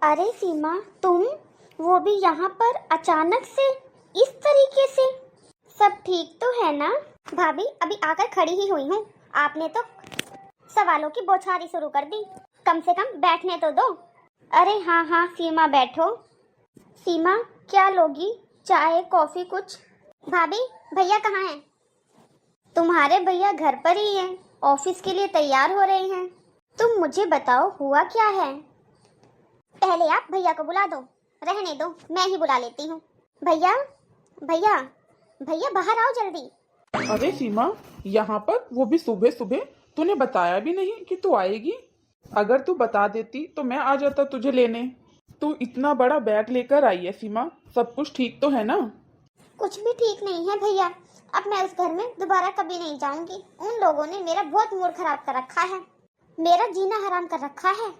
अरे सीमा, तुम, वो भी यहाँ पर अचानक से, इस तरीके से। सब ठीक तो है ना? भाभी अभी आकर खड़ी ही हुई हूँ, आपने तो सवालों की बौछारी शुरू कर दी। कम से कम बैठने तो दो। अरे हाँ हाँ सीमा, बैठो। सीमा, क्या लोगी? चाय कॉफी कुछ? भाभी, भैया कहाँ हैं? तुम्हारे भैया घर पर ही हैं, ऑफिस के लिए तैयार हो रहे हैं। तुम मुझे बताओ, हुआ क्या है? पहले आप भैया को बुला दो। रहने दो, मैं ही बुला लेती हूँ। भैया, भैया, भैया बाहर आओ जल्दी। अरे सीमा, यहाँ पर, वो भी सुबह सुबह? तूने बताया भी नहीं कि तू आएगी। अगर तू बता देती तो मैं आ जाता तुझे लेने। तू इतना बड़ा बैग लेकर आई है सीमा, सब कुछ ठीक तो है ना? कुछ भी ठीक नहीं है भैया। अब मैं उस घर में दोबारा कभी नहीं जाऊंगी। उन लोगों ने मेरा बहुत मूड खराब कर रखा है, मेरा जीना हराम कर रखा है।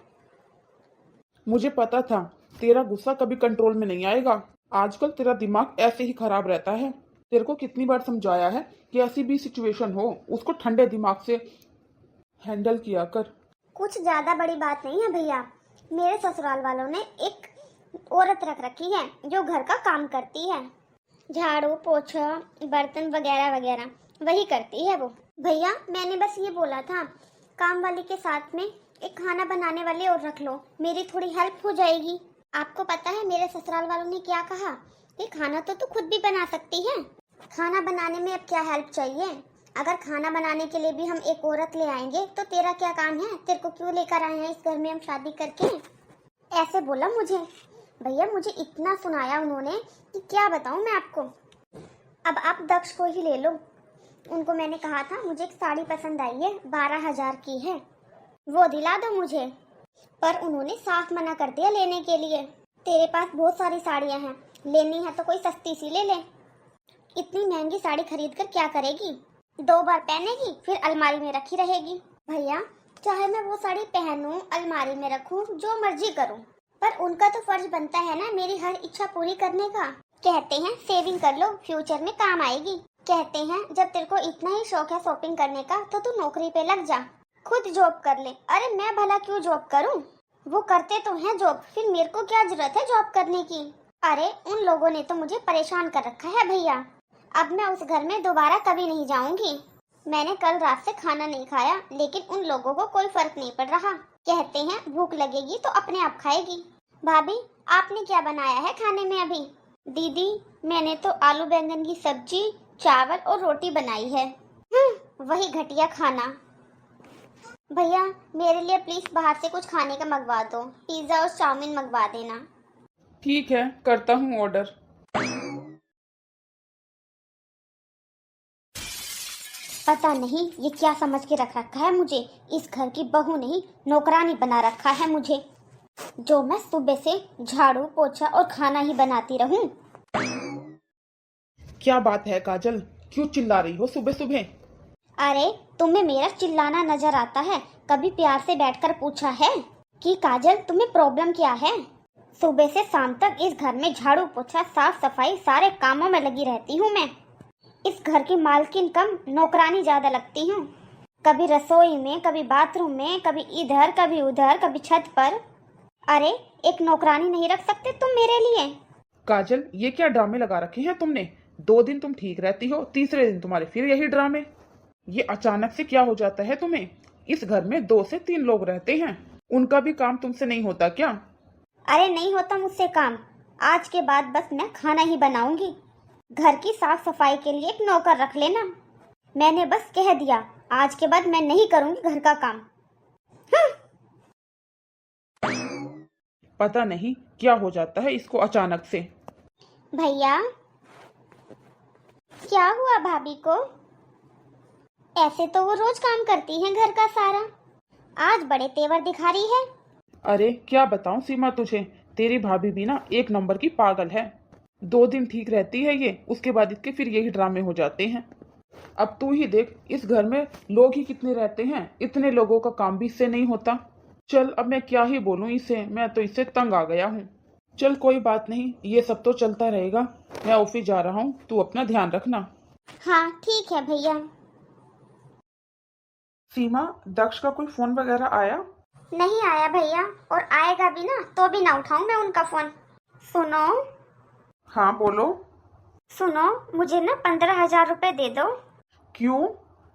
मुझे पता था तेरा गुस्सा कभी कंट्रोल में नहीं आएगा। आजकल तेरा दिमाग ऐसे ही खराब रहता है। तेरे को कितनी बार समझाया है कि ऐसी भी सिचुएशन हो उसको ठंडे दिमाग से हैंडल किया कर। कुछ ज्यादा बड़ी बात नहीं है भैया। मेरे ससुराल वालों ने एक औरत रख रखी है जो घर का काम करती है, झाड़ू पोछा बर्तन वगैरह वगैरह वही करती है वो। भैया मैंने बस ये बोला था, काम वाली के साथ में एक खाना बनाने वाले और रख लो, मेरी थोड़ी हेल्प हो जाएगी। आपको पता है मेरे ससुराल वालों ने क्या कहा कि खाना तो तू खुद भी बना सकती है, खाना बनाने में अब क्या हेल्प चाहिए। अगर खाना बनाने के लिए भी हम एक औरत ले आएंगे तो तेरा क्या काम है, तेरे को क्यों लेकर आए हैं इस घर में हम शादी करके, ऐसे बोला मुझे। भैया मुझे इतना सुनाया उन्होंने कि क्या बताऊं मैं आपको। अब आप दक्ष को ही ले लो। उनको मैंने कहा था मुझे एक साड़ी पसंद आई है, 12,000 की है, वो दिला दो मुझे, पर उन्होंने साफ मना कर दिया लेने के लिए। तेरे पास बहुत सारी साड़ियां हैं, लेनी है तो कोई सस्ती सी ले ले। इतनी महंगी साड़ी खरीद कर क्या करेगी? 2 बार पहनेगी फिर अलमारी में रखी रहेगी। भैया चाहे मैं वो साड़ी पहनूं, अलमारी में रखूं, जो मर्जी करूं, पर उनका तो फर्ज बनता है ना मेरी हर इच्छा पूरी करने का। कहते हैं सेविंग कर लो, फ्यूचर में काम आएगी। कहते हैं जब तेरे को इतना ही शौक है शॉपिंग करने का तो तू नौकरी पे लग जा, खुद जॉब कर ले। अरे मैं भला क्यों जॉब करूं? वो करते तो हैं जॉब, फिर मेरे को क्या जरूरत है जॉब करने की? अरे उन लोगों ने तो मुझे परेशान कर रखा है भैया। अब मैं उस घर में दोबारा कभी नहीं जाऊंगी। मैंने कल रात से खाना नहीं खाया, लेकिन उन लोगों को कोई फर्क नहीं पड़ रहा। कहते हैं भूख लगेगी तो अपने आप खाएगी। भाभी आपने क्या बनाया है खाने में अभी? दीदी मैंने तो आलू बैंगन की सब्जी, चावल और रोटी बनाई है। वही घटिया खाना। भैया मेरे लिए प्लीज बाहर से कुछ खाने का मंगवा दो, पिज्जा और चाउमीन मंगवा देना। ठीक है, करता हूँ ऑर्डर। पता नहीं ये क्या समझ के रख रखा है मुझे, इस घर की बहू नहीं नौकरानी बना रखा है मुझे, जो मैं सुबह से झाड़ू पोछा और खाना ही बनाती रहूं। क्या बात है काजल, क्यों चिल्ला रही हो सुबह सुबह? अरे तुम्हें मेरा चिल्लाना नजर आता है? कभी प्यार से बैठकर पूछा है कि काजल तुम्हें प्रॉब्लम क्या है? सुबह से शाम तक इस घर में झाड़ू पोछा साफ सफाई सारे कामों में लगी रहती हूँ मैं। इस घर की मालकिन कम नौकरानी ज्यादा लगती हूँ। कभी रसोई में, कभी बाथरूम में, कभी इधर कभी उधर, कभी छत पर। अरे एक नौकरानी नहीं रख सकते तुम मेरे लिए? काजल, ये क्या ड्रामे लगा रखे हैं तुमने? 2 दिन तुम ठीक रहती हो, तीसरे दिन तुम्हारे फिर यही ड्रामे। ये अचानक से क्या हो जाता है तुम्हें? इस घर में 2 से 3 लोग रहते हैं, उनका भी काम तुमसे नहीं होता क्या? अरे नहीं होता मुझसे काम। आज के बाद बस मैं खाना ही बनाऊंगी। घर की साफ सफाई के लिए एक नौकर रख लेना। मैंने बस कह दिया, आज के बाद मैं नहीं करूंगी घर का काम। पता नहीं क्या हो जाता है इसको अचानक से। भैया क्या हुआ भाभी को? ऐसे तो वो रोज काम करती हैं घर का सारा, आज बड़े तेवर दिखा रही है। अरे क्या बताऊं सीमा तुझे, तेरी भाभी भी ना एक नंबर की पागल है। 2 दिन ठीक रहती है ये, उसके बाद इसके फिर यही ड्रामे हो जाते हैं। अब तू ही देख, इस घर में लोग ही कितने रहते हैं, इतने लोगों का काम भी इससे नहीं होता। चल अब मैं क्या ही बोलूं इसे, मैं तो इससे तंग आ गया हूँ। चल कोई बात नहीं, ये सब तो चलता रहेगा। मैं ऑफिस जा रहा हूँ, तू अपना ध्यान रखना। हाँ ठीक है भैया। सीमा, दक्ष का कोई फोन वगैरह आया? नहीं आया भैया, और आएगा भी ना तो भी ना उठाऊं मैं उनका फोन। सुनो हाँ बोलो। सुनो, मुझे ना 15,000 रुपए दे दो। क्यों?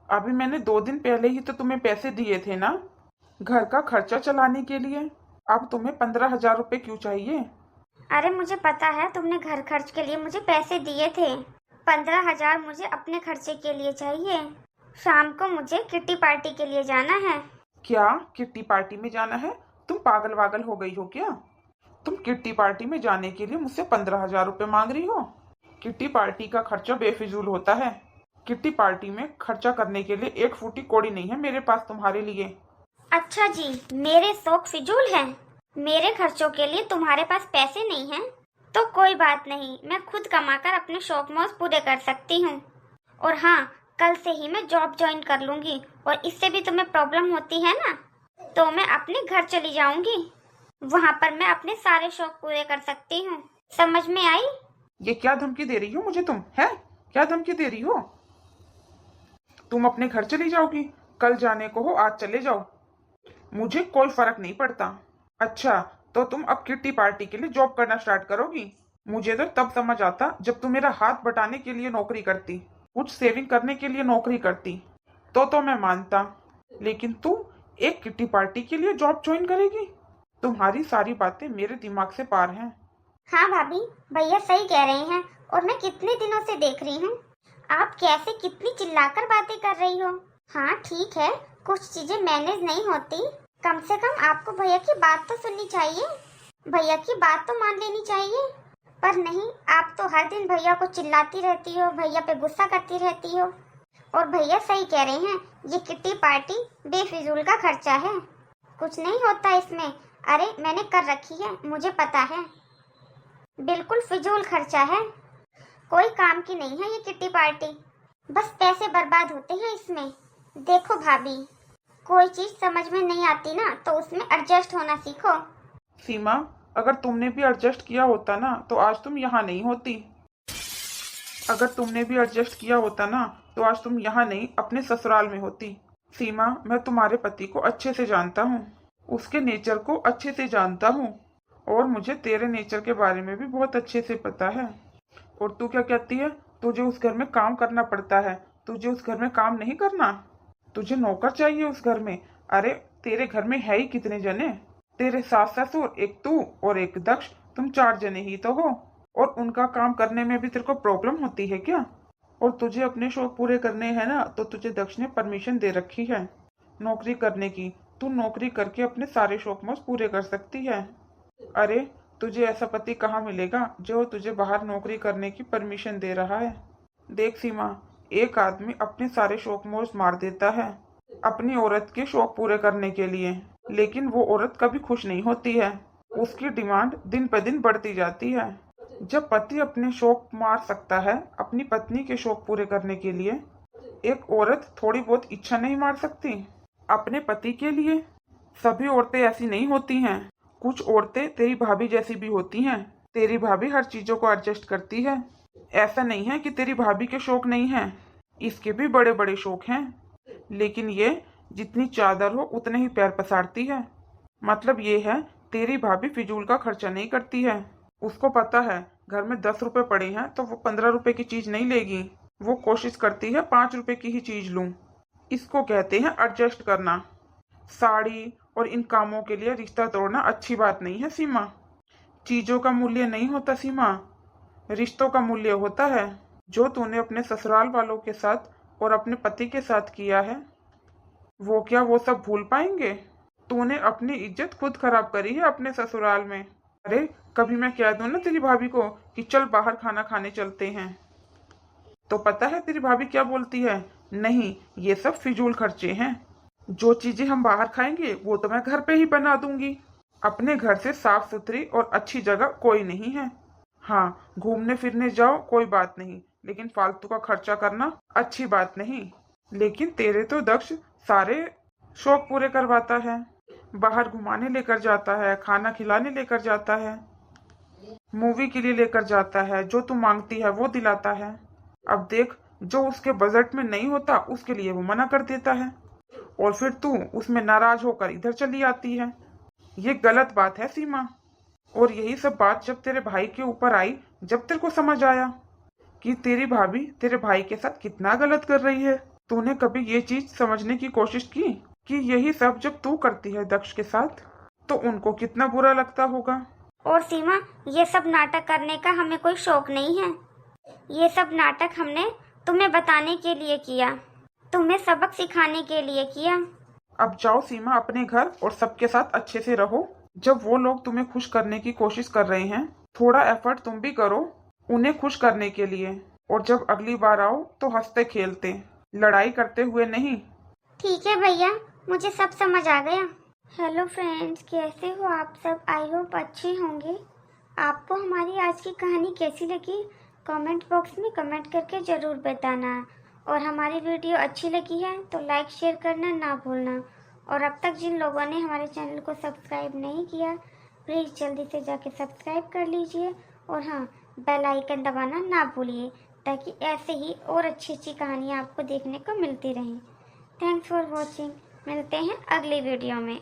अभी मैंने 2 दिन पहले ही तो तुम्हें पैसे दिए थे ना, घर का खर्चा चलाने के लिए। अब तुम्हें 15,000 रुपए क्यों चाहिए? अरे मुझे पता है तुमने घर खर्च के लिए मुझे पैसे दिए थे। 15,000 मुझे अपने खर्चे के लिए चाहिए। शाम को मुझे किट्टी पार्टी के लिए जाना है। क्या किट्टी पार्टी में जाना है? तुम पागल वागल हो गई हो क्या? तुम किट्टी पार्टी में जाने के लिए मुझसे 15,000 रुपए मांग रही हो? किट्टी पार्टी का खर्चा बेफिजूल होता है। किट्टी पार्टी में खर्चा करने के लिए एक फूटी कौड़ी नहीं है मेरे पास तुम्हारे लिए। अच्छा जी, मेरे शौक फिजूल हैं। मेरे खर्चों के लिए तुम्हारे पास पैसे नहीं हैं, तो कोई बात नहीं, मैं खुद कमाकर अपने शौक मौज पूरे कर सकती हूँ। और हाँ, कल से ही मैं जॉब ज्वाइन कर लूंगी, और इससे भी तुम्हें प्रॉब्लम होती है ना, तो मैं अपने घर चली जाऊंगी। वहाँ पर मैं अपने सारे शौक पूरे कर सकती हूँ। समझ में आई? ये क्या धमकी दे रही हो मुझे तुम? है क्या धमकी दे रही हो? तुम अपने घर चली जाओगी? कल जाने को हो आज चले जाओ, मुझे कोई फर्क नहीं पड़ता। अच्छा, तो तुम अब किट्टी पार्टी के लिए जॉब करना स्टार्ट करोगी? मुझे तो तब समझ आता जब तुम मेरा हाथ बटाने के लिए नौकरी करती, कुछ सेविंग करने के लिए नौकरी करती, तो मैं मानता। लेकिन तू एक किट्टी पार्टी के लिए जॉब ज्वाइन करेगी? तुम्हारी सारी बातें मेरे दिमाग से पार हैं। हाँ भाभी, भैया सही कह रहे हैं, और मैं कितने दिनों से देख रही हूँ आप कैसे कितनी चिल्लाकर बातें कर रही हो। हाँ ठीक है, कुछ चीजें मैनेज नहीं होती, कम से कम आपको भैया की बात तो सुननी चाहिए, भैया की बात तो मान लेनी चाहिए। पर नहीं, आप तो हर दिन भैया को चिल्लाती रहती हो, भैया पे गुस्सा करती रहती हो। और भैया सही कह रहे हैं, ये किट्टी पार्टी बेफिजूल का खर्चा है, कुछ नहीं होता इसमें। अरे मैंने कर रखी है, मुझे पता है, बिल्कुल फिजूल खर्चा है, कोई काम की नहीं है ये किट्टी पार्टी, बस पैसे बर्बाद होते हैं इसमें। देखो भाभी, कोई चीज समझ में नहीं आती ना तो उसमें एडजस्ट होना सीखो। सीमा, अगर तुमने भी एडजस्ट किया होता ना तो आज तुम यहाँ नहीं होती। अगर तुमने भी एडजस्ट किया होता ना तो आज तुम यहाँ नहीं अपने ससुराल में होती। सीमा, मैं तुम्हारे पति को अच्छे से जानता हूँ, उसके नेचर को अच्छे से जानता हूँ, और मुझे तेरे नेचर के बारे में भी बहुत अच्छे से पता है। और तू क्या कहती है? तुझे उस घर में काम करना पड़ता है, तुझे उस घर में काम नहीं करना, तुझे नौकर चाहिए उस घर में। अरे तेरे घर में है ही कितने जने? तेरे सास ससुर, एक तू और एक दक्ष, तुम 4 जने ही तो हो, और उनका काम करने में भी तेरे को प्रॉब्लम होती है क्या? और तुझे अपने शौक पूरे करने हैं ना, तो तुझे दक्ष ने परमिशन दे रखी है नौकरी करने की। तू नौकरी करके अपने सारे शौक मौज पूरे कर सकती है। अरे तुझे ऐसा पति कहाँ मिलेगा जो तुझे बाहर नौकरी करने की परमिशन दे रहा है? देख सीमा, एक आदमी अपने सारे शौक मौज मार देता है अपनी औरत के शौक पूरे करने के लिए, लेकिन वो औरत कभी खुश नहीं होती है, उसकी डिमांड दिन पर दिन बढ़ती जाती है। जब पति अपने शौक मार सकता है अपनी पत्नी के शौक पूरे करने के लिए, एक औरत थोड़ी बहुत इच्छा नहीं मार सकती अपने पति के लिए? सभी औरतें ऐसी नहीं होती हैं, कुछ औरतें तेरी भाभी जैसी भी होती हैं। तेरी भाभी हर चीजों को एडजस्ट करती है। ऐसा नहीं है कि तेरी भाभी के शौक नहीं हैं, इसके भी बड़े बड़े शौक हैं, लेकिन ये जितनी चादर हो उतने ही पैर पसारती है। मतलब ये है, तेरी भाभी फिजूल का खर्चा नहीं करती है। उसको पता है घर में 10 रुपए पड़े हैं तो वो 15 रुपए की चीज नहीं लेगी, वो कोशिश करती है 5 रुपए की ही चीज लूं। इसको कहते हैं एडजस्ट करना। साड़ी और इन कामों के लिए रिश्ता तोड़ना अच्छी बात नहीं है सीमा। चीजों का मूल्य नहीं होता सीमा, रिश्तों का मूल्य होता है। जो तूने अपने ससुराल वालों के साथ और अपने पति के साथ किया है, वो क्या वो सब भूल पाएंगे? तूने अपनी इज्जत खुद खराब करी है अपने ससुराल में। अरे कभी मैं कह दूं ना तेरी भाभी को कि चल बाहर खाना खाने चलते हैं, तो पता है तेरी भाभी क्या बोलती है? नहीं, ये सब फिजूल खर्चे हैं, जो चीजें हम बाहर खाएंगे वो तो मैं घर पे ही बना दूंगी। अपने घर से साफ सुथरी और अच्छी जगह कोई नहीं है। हाँ, घूमने फिरने जाओ कोई बात नहीं, लेकिन फालतू का खर्चा करना अच्छी बात नहीं। लेकिन तेरे तो दक्ष सारे शौक पूरे करवाता है, बाहर घुमाने लेकर जाता है, खाना खिलाने लेकर जाता है, मूवी के लिए लेकर जाता है, जो तू मांगती है वो दिलाता है। अब देख, जो उसके बजट में नहीं होता उसके लिए वो मना कर देता है। और फिर तू उसमें नाराज होकर इधर चली आती है। ये गलत बात है सीमा। और यही सब बात जब तेरे भाई के ऊपर आई, जब तेरे को समझ आया कि तेरी भाभी तेरे भाई के साथ कितना गलत कर रही है, तूने कभी ये चीज समझने की कोशिश की कि यही सब जब तू करती है दक्ष के साथ तो उनको कितना बुरा लगता होगा। और सीमा, ये सब नाटक करने का हमें कोई शौक नहीं है। ये सब नाटक हमने तुम्हें बताने के लिए किया, तुम्हें सबक सिखाने के लिए किया। अब जाओ सीमा अपने घर और सबके साथ अच्छे से रहो। जब वो लोग तुम्हें खुश करने की कोशिश कर रहे हैं, थोड़ा एफर्ट तुम भी करो उन्हें खुश करने के लिए। और जब अगली बार आओ तो हंसते खेलते, लड़ाई करते हुए नहीं। ठीक है भैया, मुझे सब समझ आ गया। हेलो फ्रेंड्स, कैसे हो आप सब? आई होप अच्छे होंगे। आपको हमारी आज की कहानी कैसी लगी कमेंट बॉक्स में कमेंट करके ज़रूर बताना। और हमारी वीडियो अच्छी लगी है तो लाइक शेयर करना ना भूलना। और अब तक जिन लोगों ने हमारे चैनल को सब्सक्राइब नहीं किया, प्लीज़ जल्दी से जाके सब्सक्राइब कर लीजिए। और हाँ, बेल आइकन दबाना ना भूलिए ताकि ऐसे ही और अच्छी अच्छी कहानियाँ आपको देखने को मिलती रहें। Thanks for watching. मिलते हैं अगली वीडियो में।